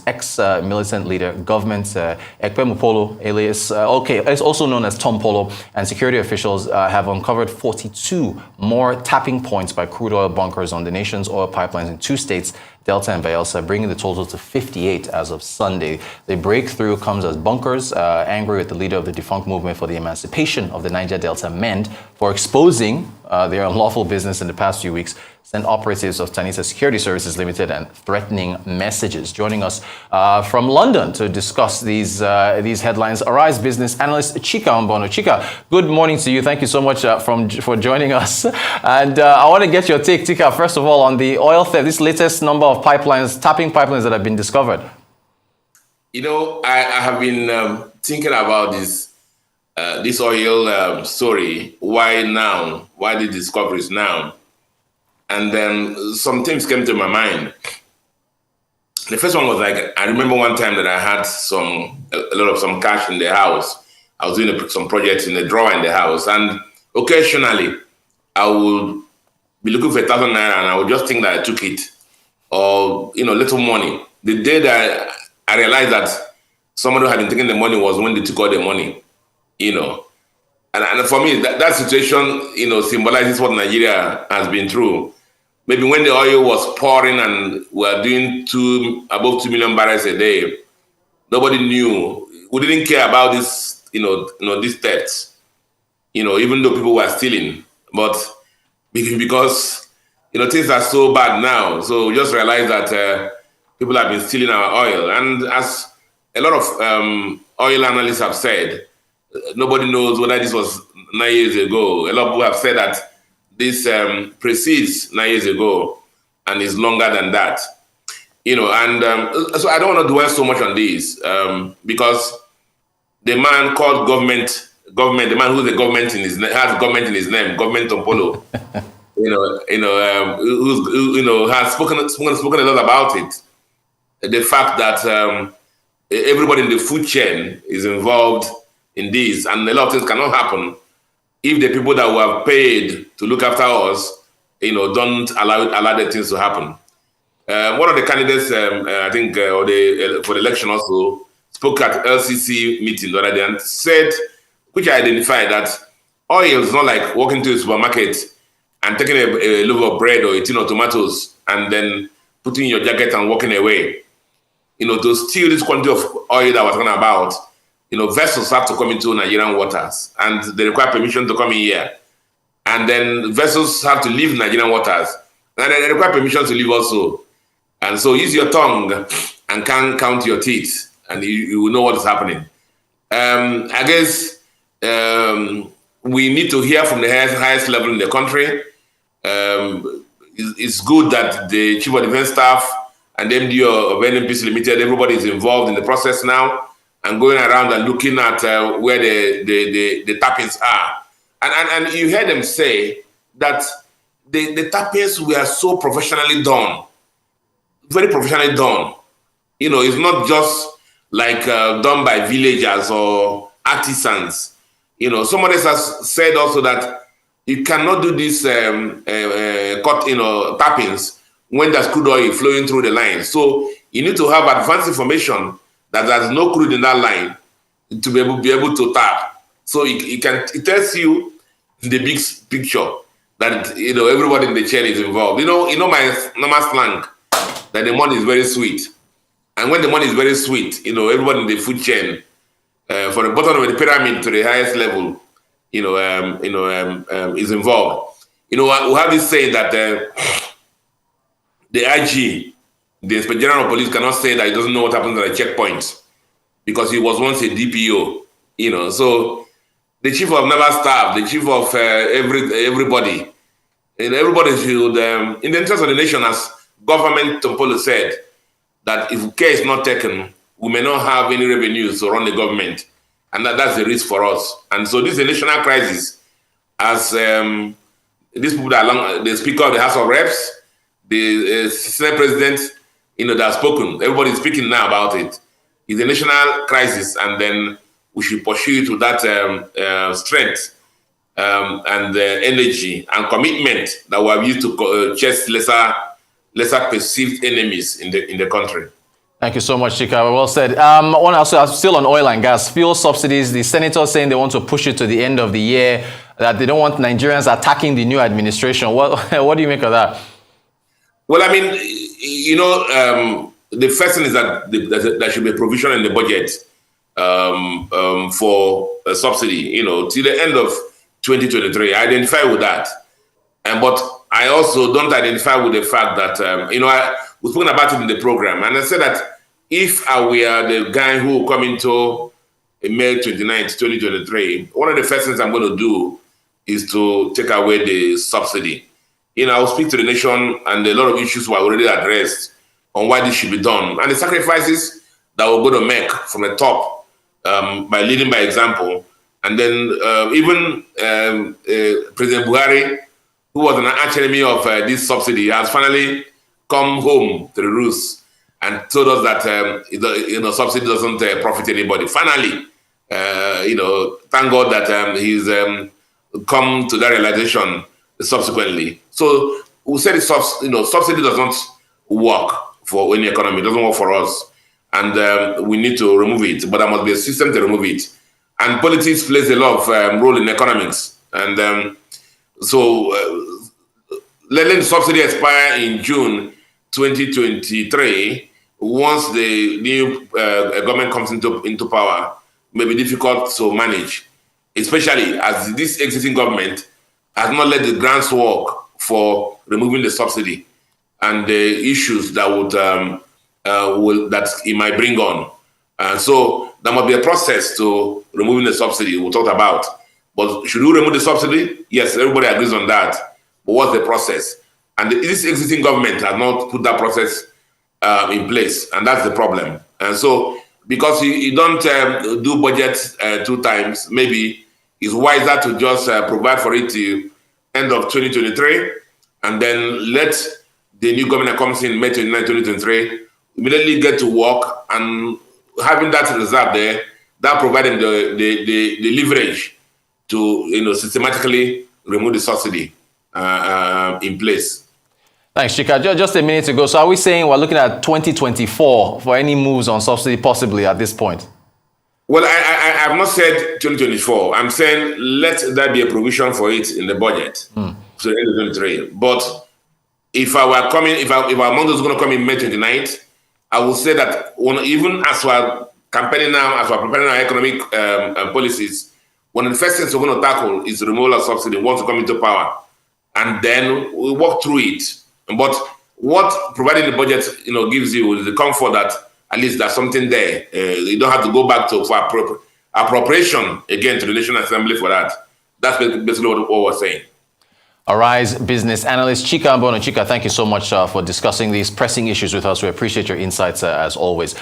ex-militant leader, government Ekpemu Polo, alias, it's also known as Tom Polo, and security officials have uncovered 42 more tapping points by crude oil bunkers on the nation's oil pipelines in 2 states, Delta and Bayelsa, bringing the total to 58 as of Sunday. The breakthrough comes as bunkers, angry with the leader of the defunct movement for the emancipation of the Niger Delta men for exposing their unlawful business in the past few weeks, sent operatives of Tanisa Security Services Limited and threatening messages. Joining us from London to discuss these headlines, Arise business analyst Chika Mbono. Chika, good morning to you. Thank you so much for joining us. And I want to get your take, Chika, first of all, on the oil theft, this latest number of pipelines, tapping pipelines that have been discovered. You know, I have been thinking about this oil story. Why now? Why the discoveries now? And then some things came to my mind. The first one was like, I remember one time that I had a lot of some cash in the house. I was doing some projects in the drawer in the house, and occasionally I would be looking for 1,000 naira, and I would just think that I took it, or little money. The day that I realized that somebody who had been taking the money was when they took all the money, And for me, that situation, symbolizes what Nigeria has been through. Maybe when the oil was pouring and we were doing above 2 million barrels a day, nobody knew. We didn't care about this, these thefts, even though people were stealing. But because, things are so bad now. So we just realized that people have been stealing our oil. And as a lot of oil analysts have said, nobody knows whether this was 9 years ago. A lot of people have said that this precedes 9 years ago and is longer than that. And so I don't want to dwell so much on this because the man called government, the man who's the government in his has government in his name, government Tompolo, has spoken a lot about it. The fact that everybody in the food chain is involved in this, and a lot of things cannot happen if the people that were paid to look after us, don't allow the things to happen. One of the candidates, I think, for the election also, spoke at LCC meeting the other day and said, which I identified, that oil is not like walking to a supermarket and taking a loaf of bread or a tin of tomatoes and then putting your jacket and walking away. To steal this quantity of oil that I was talking about, vessels have to come into Nigerian waters and they require permission to come in here. And then vessels have to leave Nigerian waters and they require permission to leave also. And so use your tongue and count your teeth and you will know what is happening. I guess we need to hear from the highest level in the country. It's good that the Chief of Defense Staff and the MD of NNPC Limited, everybody is involved in the process now and going around and looking at where the tappings are. And you heard them say that the tappings were so professionally done, very professionally done. It's not just like done by villagers or artisans. Somebody has said also that you cannot do these tappings when there's crude oil flowing through the line. So you need to have advanced information that there's no crude in that line to be able to tap. So it tells you the big picture that everybody in the chain is involved. My normal slang that the money is very sweet, and when the money is very sweet, everybody in the food chain, from the bottom of the pyramid to the highest level, is involved. We have this saying that the IG, the Inspector General of Police, cannot say that he doesn't know what happens at the checkpoints because he was once a DPO. So the chief of naval staff, the chief of everybody, everybody should, in the interest of the nation, as government Tompolo said, that if care is not taken, we may not have any revenues to run the government, and that's the risk for us. And so this is a national crisis, as these people that are the Speaker of the House of Reps, the Senate President, that have spoken. Everybody is speaking now about it. It's a national crisis, and then we should pursue it with that strength and energy and commitment that we have used to chase lesser perceived enemies in the country. Thank you so much, Chika. Well said. One also still on oil and gas, fuel subsidies. The senators saying they want to push it to the end of the year, that they don't want Nigerians attacking the new administration. What do you make of that? Well, I mean, the first thing is that there should be a provision in the budget for a subsidy, till the end of 2023. I identify with that. But I also don't identify with the fact that, we've spoken about it in the program. And I said that if I were the guy who will come into May 29th, 2023, one of the first things I'm going to do is to take away the subsidy. I'll speak to the nation, and a lot of issues were already addressed on why this should be done. And the sacrifices that we're going to make from the top by leading by example. And then even President Buhari, who was an arch enemy of this subsidy, has finally come home to the roost and told us that subsidy doesn't profit anybody. Finally, thank God that he's come to that realization subsequently. So we said subsidy does not work for any economy. It doesn't work for us, and we need to remove it. But there must be a system to remove it. And politics plays a lot of role in economics, and so letting the subsidy expire in June 2023, once the new government comes into power, may be difficult to manage, especially as this existing government has not let the grants work for removing the subsidy and the issues that that it might bring on. So there must be a process to removing the subsidy we talked about. But should we remove the subsidy? Yes, everybody agrees on that. But what's the process? And this existing government has not put that process in place, and that's the problem. And so, because you don't do budget 2 times, maybe it's wiser to just provide for it till end of 2023, and then let the new government comes in May 29, 2023, immediately get to work, and having that reserve there, that providing the leverage to systematically remove the subsidy in place. Thanks, Chika. Just a minute ago. So are we saying we're looking at 2024 for any moves on subsidy possibly at this point? Well, I have not said 2024. I'm saying let there be a provision for it in the budget. So end of 2023. But if our amount is going to come in May 29th, I will say that even as we're campaigning now, as we're preparing our economic policies, one of the first things we're going to tackle is the removal of subsidy once we come into power. And then we walk through it. But what providing the budget gives you is the comfort that at least there's something there. You don't have to go back for appropriation again to the National Assembly for that. That's basically what we're saying. Arise business analyst Chika Mbono. Chika, thank you so much for discussing these pressing issues with us. We appreciate your insights as always.